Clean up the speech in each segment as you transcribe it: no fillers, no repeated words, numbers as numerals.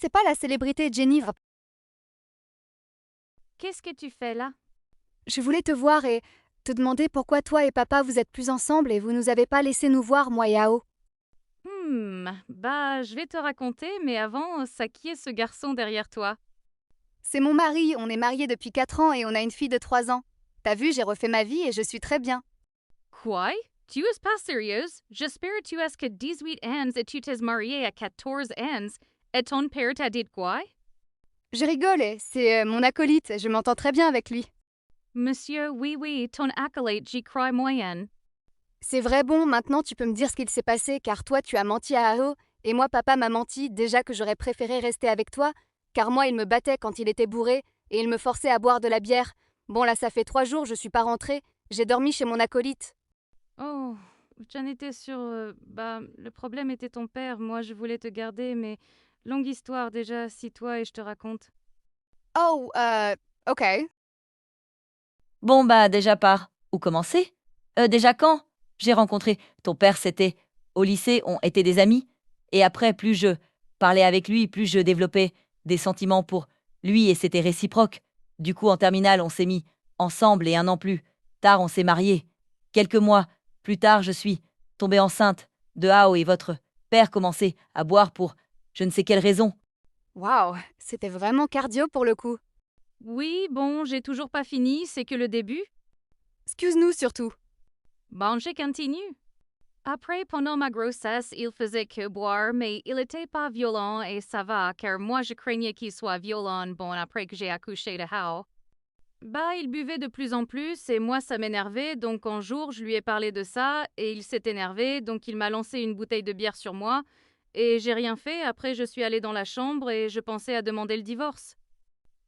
c'est pas la célébrité Jenny. Qu'est-ce que tu fais là? Je voulais te voir et te demander pourquoi toi et papa vous êtes plus ensemble et vous nous avez pas laissé nous voir, moi et Ao. Bah, je vais te raconter, mais avant, ça qui est ce garçon derrière toi? C'est mon mari, on est mariés depuis 4 ans et on a une fille de 3 ans. T'as vu, j'ai refait ma vie et je suis très bien. Quoi? Tu es pas sérieuse? J'espère tu es que 18 ans et tu t'es marié à 14 ans et ton père t'a dit quoi? Je rigole, c'est mon acolyte, je m'entends très bien avec lui. Monsieur, oui, oui, ton acolyte, j'y crois moyen. C'est vrai bon, maintenant tu peux me dire ce qu'il s'est passé car toi tu as menti à Ao et moi papa m'a menti déjà que j'aurais préféré rester avec toi car moi il me battait quand il était bourré et il me forçait à boire de la bière. Bon là ça fait 3 jours, je suis pas rentrée, j'ai dormi chez mon acolyte. Oh, j'en étais sûre. Bah, le problème était ton père. Moi, je voulais te garder, mais longue histoire déjà, si toi et je te raconte. Oh, ok. Bon, bah, déjà par où commencer? Déjà quand? J'ai rencontré ton père, c'était au lycée, on était des amis. Et après, plus je parlais avec lui, plus je développais des sentiments pour lui et c'était réciproque. Du coup, en terminale, on s'est mis ensemble et un an plus tard, on s'est mariés. Quelques mois plus tard, je suis tombée enceinte de Hao et votre père commençait à boire pour je ne sais quelle raison. Waouh, c'était vraiment cardio pour le coup. Oui, bon, j'ai toujours pas fini, c'est que le début. Excuse-nous surtout. Bon, je continue. Après, pendant ma grossesse, il faisait que boire, mais il était pas violent et ça va, car moi je craignais qu'il soit violent, bon, après que j'ai accouché de Hao. Bah, il buvait de plus en plus et moi ça m'énervait, donc un jour je lui ai parlé de ça et il s'est énervé, donc il m'a lancé une bouteille de bière sur moi et j'ai rien fait. Après, je suis allée dans la chambre et je pensais à demander le divorce.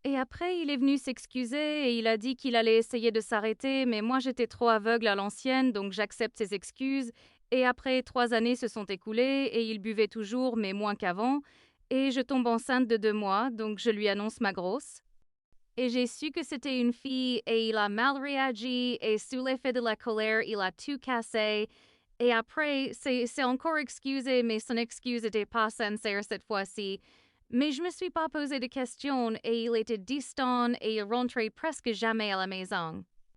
Et après, il est venu s'excuser et il a dit qu'il allait essayer de s'arrêter, mais moi j'étais trop aveugle à l'ancienne, donc j'accepte ses excuses. Et après, 3 années se sont écoulées et il buvait toujours, mais moins qu'avant. Et je tombe enceinte de 2 mois, donc je lui annonce ma grosse. Et j'ai su que c'était une fille et il a mal réagi et sous l'effet de la colère, il a tout cassé. Et après, c'est encore excusé, mais son excuse n'était pas sincère cette fois-ci. Mais je me suis pas posé de questions et il était distant et il rentrait presque jamais à la maison.